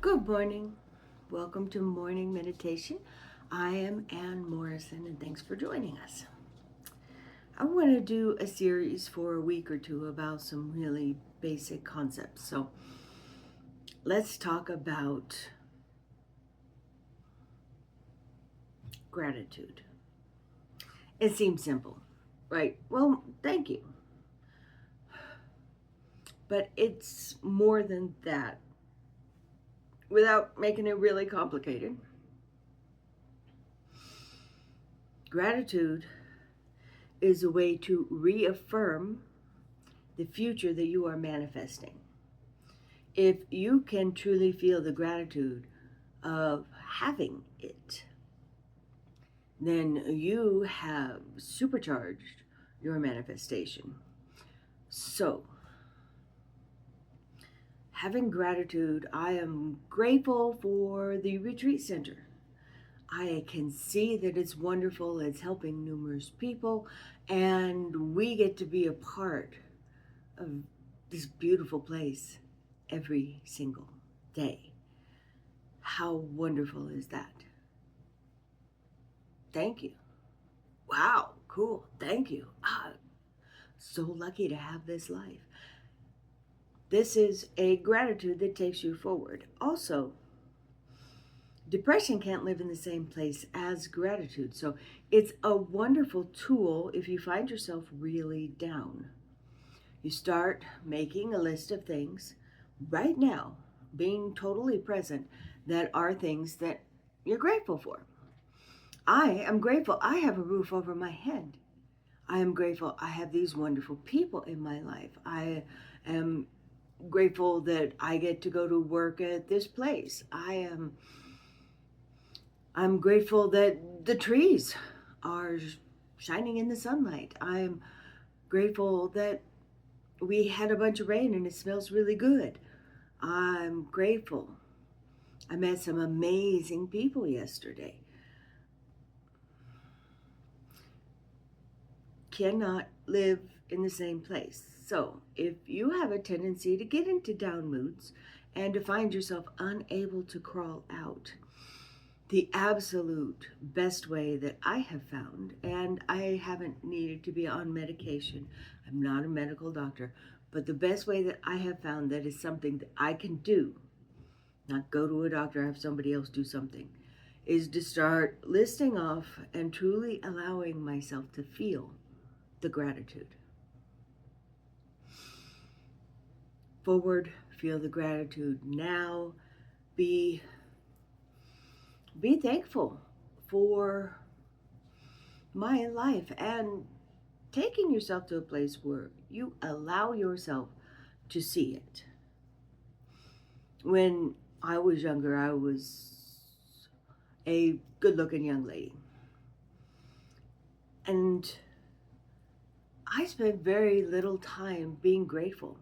Good morning. Welcome to morning meditation. I am Ann Morrison and thanks for joining us. I want to do a series for a week or two about some really basic concepts. So let's talk about gratitude. It seems simple, right? Well, thank you. But it's more than that. Without making it really complicated, gratitude is a way to reaffirm the future that you are manifesting. If you can truly feel the gratitude of having it, then you have supercharged your manifestation. So, having gratitude, I am grateful for the retreat center. I can see that it's wonderful, it's helping numerous people, and we get to be a part of this beautiful place every single day. How wonderful is that? Thank you. Wow, cool. Thank you. So lucky to have this life. This is a gratitude that takes you forward. Also, depression can't live in the same place as gratitude. So it's a wonderful tool if you find yourself really down. You start making a list of things right now, being totally present, that are things that you're grateful for. I am grateful I have a roof over my head. I am grateful I have these wonderful people in my life. I am grateful that I get to go to work at this place. I'm grateful that the trees are shining in the sunlight. I'm grateful that we had a bunch of rain and it smells really good. I'm grateful. I met some amazing people yesterday. Cannot live in the same place. So, if you have a tendency to get into down moods and to find yourself unable to crawl out, the absolute best way that I have found, and I haven't needed to be on medication, I'm not a medical doctor, but the best way that I have found that is something that I can do, not go to a doctor, have somebody else do something, is to start listing off and truly allowing myself to feel the gratitude. Forward, feel the gratitude now. Be thankful for my life and taking yourself to a place where you allow yourself to see it. When I was younger, I was a good-looking young lady. And I spent very little time being grateful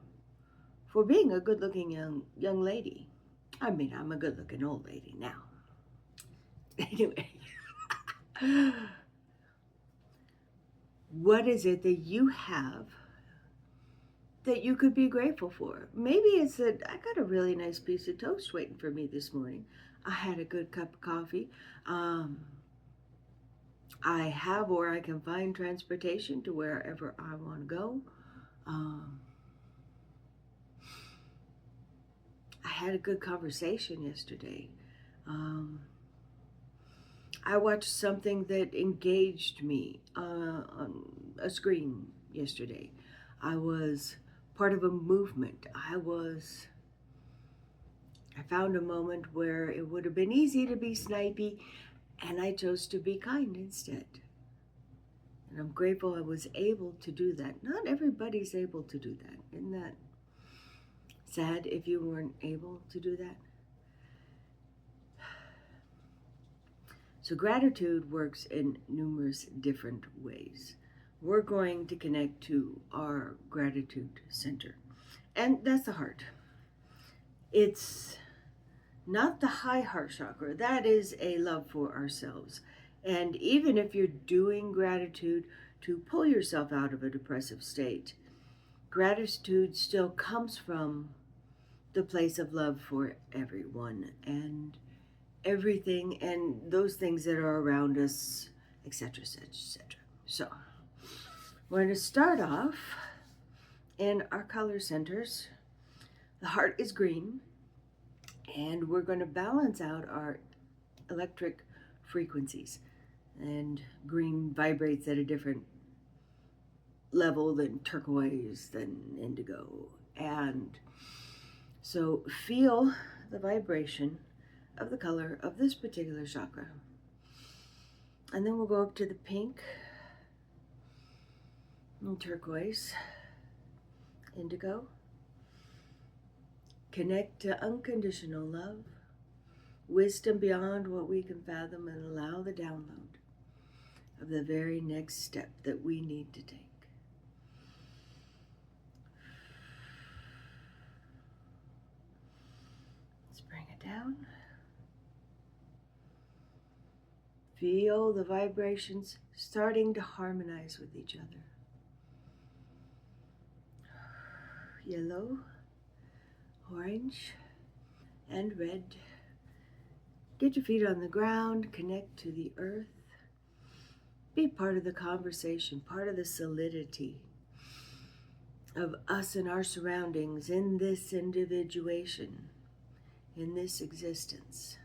for being a good-looking young lady. I mean, I'm a good-looking old lady now. Anyway, what is it that you have that you could be grateful for? Maybe it's that I got a really nice piece of toast waiting for me this morning. I had a good cup of coffee. I have or I can find transportation to wherever I want to go. Um, I had a good conversation yesterday. Um, I watched something that engaged me on a screen yesterday. I was part of a movement. I found a moment where it would have been easy to be snipey, and I chose to be kind instead. And I'm grateful I was able to do that. Not everybody's able to do that. Isn't that sad if you weren't able to do that? So gratitude works in numerous different ways. We're going to connect to our gratitude center. And that's the heart. It's not the high heart chakra. That is a love for ourselves. And even if you're doing gratitude to pull yourself out of a depressive state, gratitude still comes from the place of love for everyone and everything and those things that are around us, etc., etc., etc. So, we're going to start off in our color centers. The heart is green, and we're going to balance out our electric frequencies. And green vibrates at a different level than turquoise, than indigo. And so feel the vibration of the color of this particular chakra. And then we'll go up to the pink and turquoise, indigo. Connect to unconditional love, wisdom beyond what we can fathom, and allow the download of the very next step that we need to take. Let's bring it down. Feel the vibrations starting to harmonize with each other. Yellow, orange, and red. Get your feet on the ground, connect to the earth. Be part of the conversation, part of the solidity of us and our surroundings in this individuation, in this existence.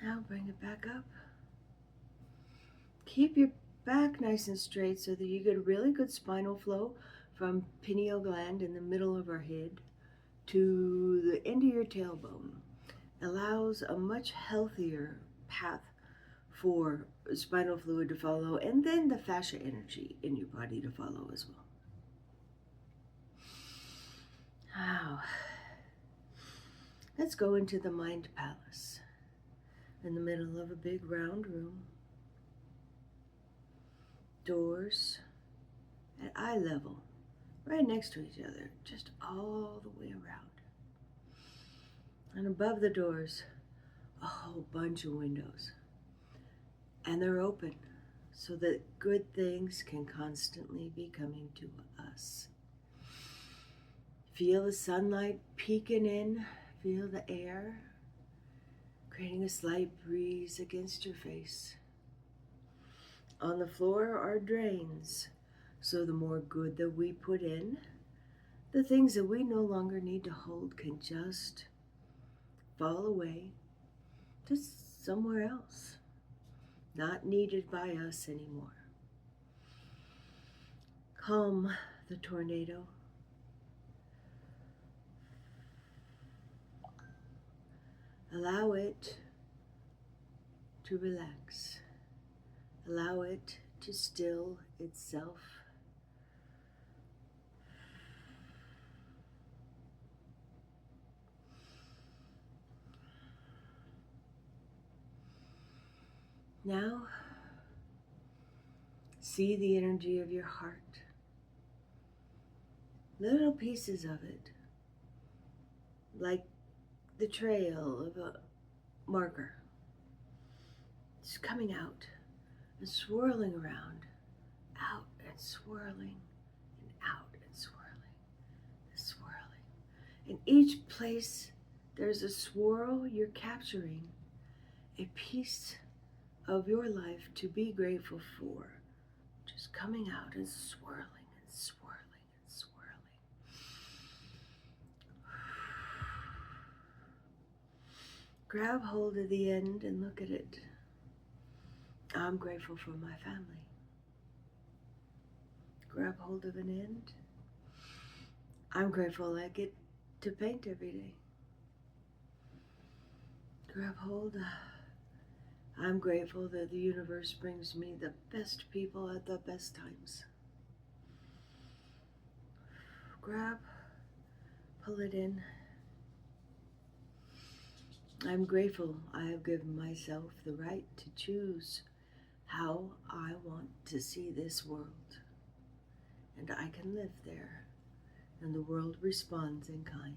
Now bring it back up. Keep your back nice and straight so that you get a really good spinal flow from pineal gland in the middle of our head to the end of your tailbone. Allows a much healthier path for spinal fluid to follow, and then the fascia energy in your body to follow as well. Now, let's go into the mind palace in the middle of a big round room. Doors at eye level, right next to each other, just all the way around. And above the doors, a whole bunch of windows. And they're open so that good things can constantly be coming to us. Feel the sunlight peeking in, feel the air, creating a slight breeze against your face. On the floor are drains, so the more good that we put in, the things that we no longer need to hold can just fall away to somewhere else, not needed by us anymore. Calm the tornado. Allow it to relax. Allow it to still itself. Now, see the energy of your heart. Little pieces of it, like the trail of a marker. It's coming out and swirling around, out and swirling, and out and swirling, and swirling. In each place there's a swirl, you're capturing a piece of your life to be grateful for, just coming out and swirling and swirling and swirling. Grab hold of the end and look at it. I'm grateful for my family. Grab hold of an end. I'm grateful I get to paint every day. Grab hold. I'm grateful that the universe brings me the best people at the best times. Grab, pull it in. I'm grateful I have given myself the right to choose how I want to see this world. And I can live there, and the world responds in kind.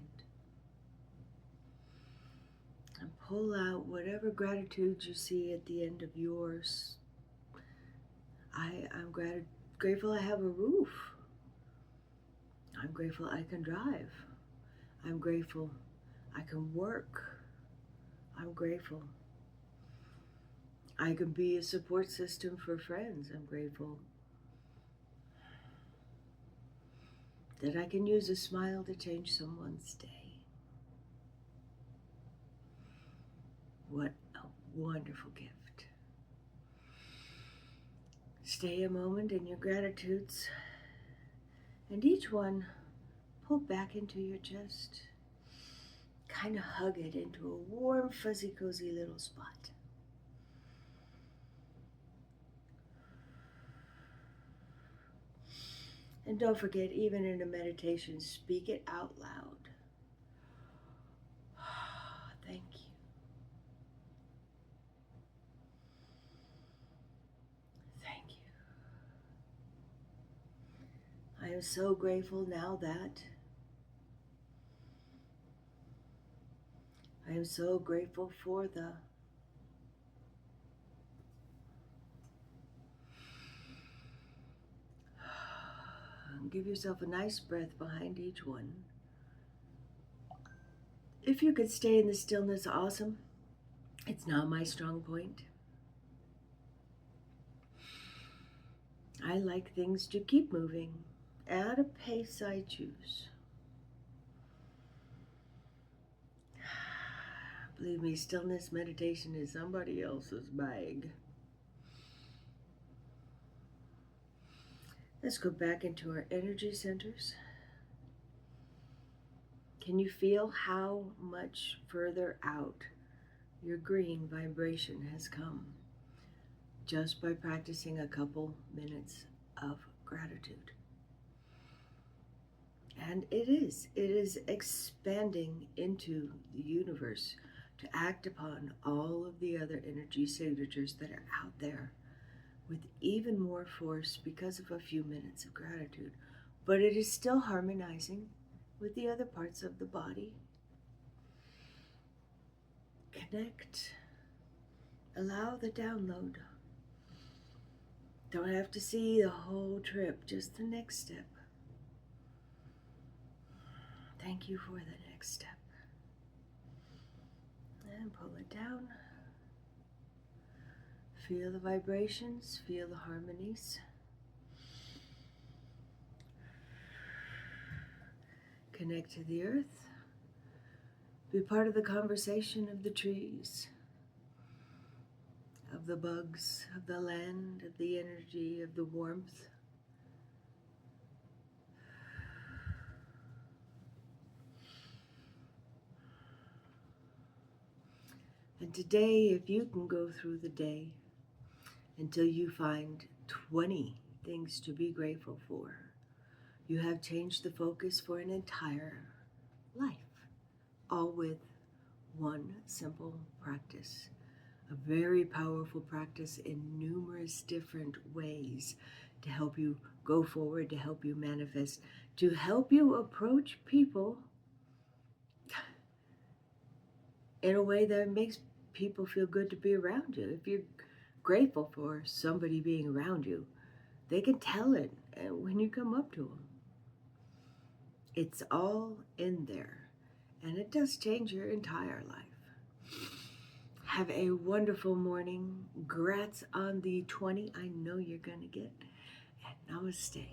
And pull out whatever gratitude you see at the end of yours. I'm grateful I have a roof I'm grateful I can drive. I'm grateful I can work. I'm grateful I can be a support system for friends. I'm grateful that I can use a smile to change someone's day. What a wonderful gift. Stay a moment in your gratitudes, and each one pull back into your chest. Kind of hug it into a warm, fuzzy, cozy little spot. And don't forget, even in a meditation, speak it out loud. Thank you. Thank you. I am so grateful now that I am so grateful for the give yourself a nice breath behind each one. If you could stay in the stillness, awesome. It's not my strong point. I like things to keep moving at a pace I choose. Believe me, stillness meditation is somebody else's bag. Let's go back into our energy centers. Can you feel how much further out your green vibration has come just by practicing a couple minutes of gratitude? And it is expanding into the universe to act upon all of the other energy signatures that are out there with even more force because of a few minutes of gratitude. But it is still harmonizing with the other parts of the body. Connect. Allow the download. Don't have to see the whole trip, just the next step. Thank you for the next step. And pull it down. Feel the vibrations, feel the harmonies. Connect to the earth. Be part of the conversation of the trees, of the bugs, of the land, of the energy, of the warmth. And today, if you can go through the day until you find 20 things to be grateful for, you have changed the focus for an entire life, all with one simple practice. A very powerful practice in numerous different ways to help you go forward, to help you manifest, to help you approach people in a way that makes people feel good to be around you. If you're grateful for somebody being around you, they can tell it when you come up to them. It's all in there, and it does change your entire life. Have a wonderful morning. Grats on the 20 I know you're going to get. And namaste.